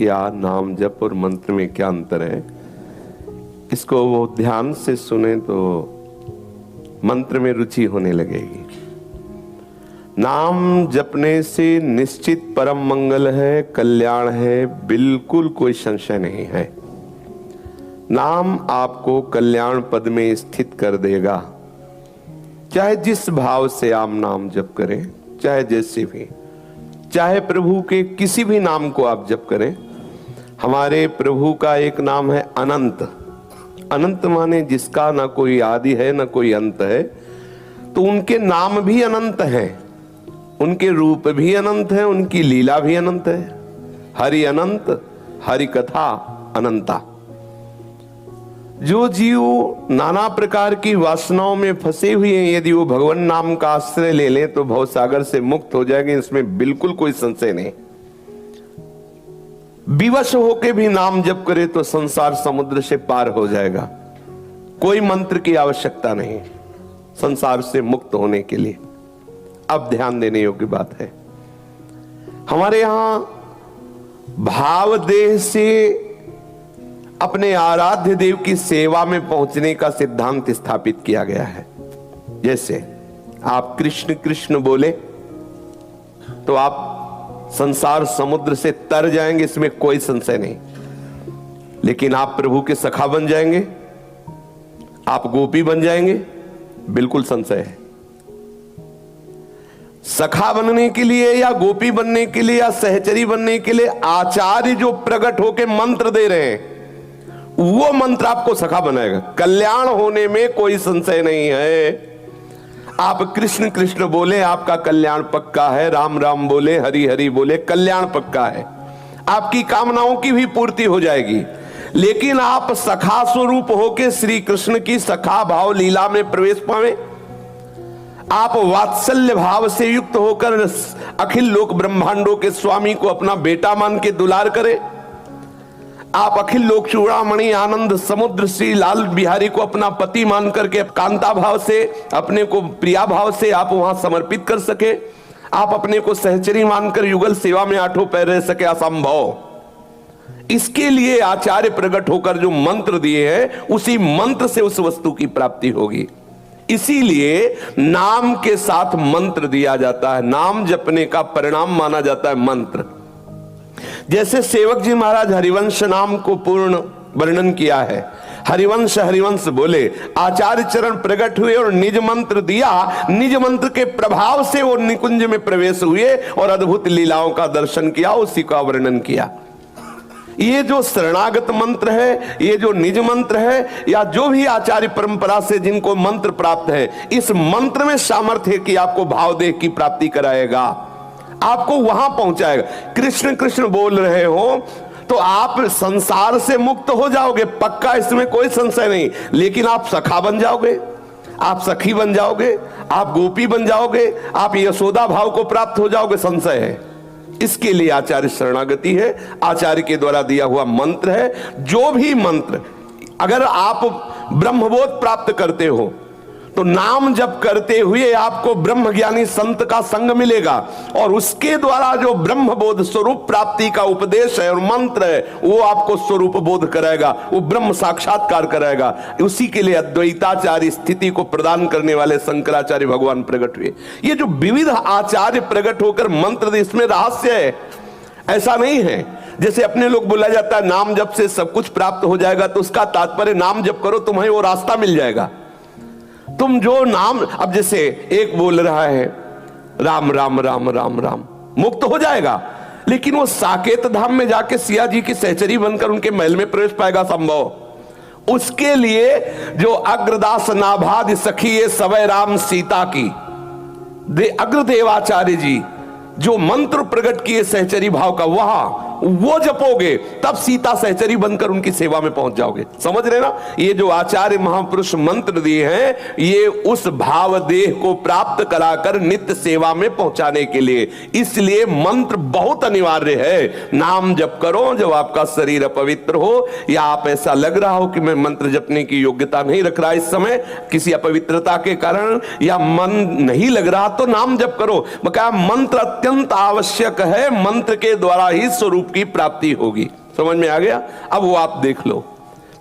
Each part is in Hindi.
या नाम जप और मंत्र में क्या अंतर है, इसको वो ध्यान से सुने तो मंत्र में रुचि होने लगेगी। नाम जपने से निश्चित परम मंगल है, कल्याण है, बिल्कुल कोई संशय नहीं है। नाम आपको कल्याण पद में स्थित कर देगा, चाहे जिस भाव से आप नाम जप करें, चाहे जैसे भी, चाहे प्रभु के किसी भी नाम को आप जप करें। हमारे प्रभु का एक नाम है अनंत। अनंत माने जिसका ना कोई आदि है ना कोई अंत है। तो उनके नाम भी अनंत हैं, उनके रूप भी अनंत है, उनकी लीला भी अनंत है। हरि अनंत, हरि कथा अनंता। जो जीव नाना प्रकार की वासनाओं में फंसे हुए हैं, यदि वो भगवान नाम का आश्रय ले लें तो भव सागर से मुक्त हो जाएंगे, इसमें बिल्कुल कोई संशय नहीं। विवश होके भी नाम जप करे तो संसार समुद्र से पार हो जाएगा। कोई मंत्र की आवश्यकता नहीं संसार से मुक्त होने के लिए। अब ध्यान देने योग्य बात है, हमारे यहां भाव देह से अपने आराध्य देव की सेवा में पहुंचने का सिद्धांत स्थापित किया गया है। जैसे आप कृष्ण कृष्ण बोले तो आप संसार समुद्र से तर जाएंगे, इसमें कोई संशय नहीं। लेकिन आप प्रभु के सखा बन जाएंगे, आप गोपी बन जाएंगे, बिल्कुल संशय है। सखा बनने के लिए या गोपी बनने के लिए या सहचरी बनने के लिए आचार्य जो प्रकट होकर मंत्र दे रहे हैं, वो मंत्र आपको सखा बनाएगा। कल्याण होने में कोई संशय नहीं है। आप कृष्ण कृष्ण बोले, आपका कल्याण पक्का है। राम राम बोले, हरि हरि बोले, कल्याण पक्का है। आपकी कामनाओं की भी पूर्ति हो जाएगी। लेकिन आप सखा स्वरूप होके श्री कृष्ण की सखा भाव लीला में प्रवेश पावे, आप वात्सल्य भाव से युक्त होकर अखिल लोक ब्रह्मांडों के स्वामी को अपना बेटा मान के दुलार करें, आप अखिल लोक चूड़ामणि आनंद समुद्र श्री लाल बिहारी को अपना पति मान करके कांता भाव से, अपने को प्रिया भाव से आप वहां समर्पित कर सके, आप अपने को सहचरी मानकर युगल सेवा में आठों पैर रह सके, असंभव। इसके लिए आचार्य प्रकट होकर जो मंत्र दिए हैं, उसी मंत्र से उस वस्तु की प्राप्ति होगी। इसीलिए नाम के साथ मंत्र दिया जाता है। नाम जपने का परिणाम माना जाता है मंत्र। जैसे सेवक जी महाराज हरिवंश नाम को पूर्ण वर्णन किया है। हरिवंश हरिवंश बोले, आचार्य चरण प्रकट हुए और निज मंत्र दिया। निज मंत्र के प्रभाव से वो निकुंज में प्रवेश हुए और अद्भुत लीलाओं का दर्शन किया, उसी का वर्णन किया। ये जो शरणागत मंत्र है, ये जो निज मंत्र है, या जो भी आचार्य परंपरा से जिनको मंत्र प्राप्त है, इस मंत्र में सामर्थ्य है कि आपको भावदेह की प्राप्ति कराएगा, आपको वहां पहुंचाएगा। कृष्ण कृष्ण बोल रहे हो तो आप संसार से मुक्त हो जाओगे, पक्का, इसमें कोई संशय नहीं। लेकिन आप सखा बन जाओगे, आप सखी बन जाओगे, आप गोपी बन जाओगे, आप यशोदा भाव को प्राप्त हो जाओगे, संशय है। इसके लिए आचार्य शरणागति है, आचार्य के द्वारा दिया हुआ मंत्र है। जो भी मंत्र, अगर आप ब्रह्मबोध प्राप्त करते हो तो नाम जप करते हुए आपको ब्रह्म ज्ञानी संत का संग मिलेगा, और उसके द्वारा जो ब्रह्म बोध स्वरूप प्राप्ति का उपदेश है और मंत्र है, वो आपको स्वरूप बोध कराएगा, वो ब्रह्म साक्षात्कार कराएगा। उसी के लिए अद्वैताचार्य स्थिति को प्रदान करने वाले शंकराचार्य भगवान प्रकट हुए। ये जो विविध आचार्य प्रकट होकर मंत्र दे, इसमें रहस्य है। ऐसा नहीं है जैसे अपने लोग बोला जाता है नाम जप से सब कुछ प्राप्त हो जाएगा, तो उसका तात्पर्य नाम जप करो तुम्हें वो रास्ता मिल जाएगा। तुम जो नाम, अब जैसे एक बोल रहा है राम राम राम राम राम, मुक्त हो जाएगा, लेकिन वो साकेत धाम में जाके सिया जी की सहचरी बनकर उनके महल में प्रवेश पाएगा, संभव। उसके लिए जो अग्रदास नाभाद सखी सवै राम सीता की अग्रदेवाचार्य जी जो मंत्र प्रकट किए सहचरी भाव का, वहां वो जपोगे तब सीता सहचरी बनकर उनकी सेवा में पहुंच जाओगे। समझ रहे ना? ये जो आचार्य महापुरुष मंत्र दिए हैं, ये उस भाव देह को प्राप्त कराकर नित्य सेवा में पहुंचाने के लिए। इसलिए मंत्र बहुत अनिवार्य है। नाम जप करो जब आपका शरीर अपवित्र हो, या आप ऐसा लग रहा हो कि मैं मंत्र जपने की योग्यता नहीं रख रहा इस समय किसी अपवित्रता के कारण, या मन नहीं लग रहा, तो नाम जप करो। बकाया मंत्र अत्यंत आवश्यक है। मंत्र के द्वारा ही स्वरूप रूप की प्राप्ति होगी। समझ में आ गया? अब वो आप देख लो,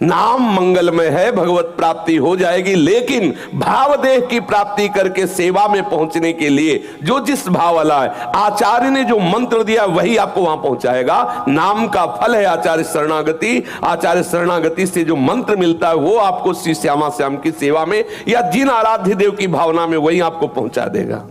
नाम मंगलमय है, भगवत प्राप्ति हो जाएगी, लेकिन भाव देह की प्राप्ति करके सेवा में पहुंचने के लिए जो जिस भाव वाला है, आचार्य ने जो मंत्र दिया वही आपको वहां पहुंचाएगा। नाम का फल है आचार्य शरणागति। आचार्य शरणागति से जो मंत्र मिलता है वो आपको श्री श्यामा श्याम की सेवा में या जिन आराध्य देव की भावना में वही आपको पहुंचा देगा।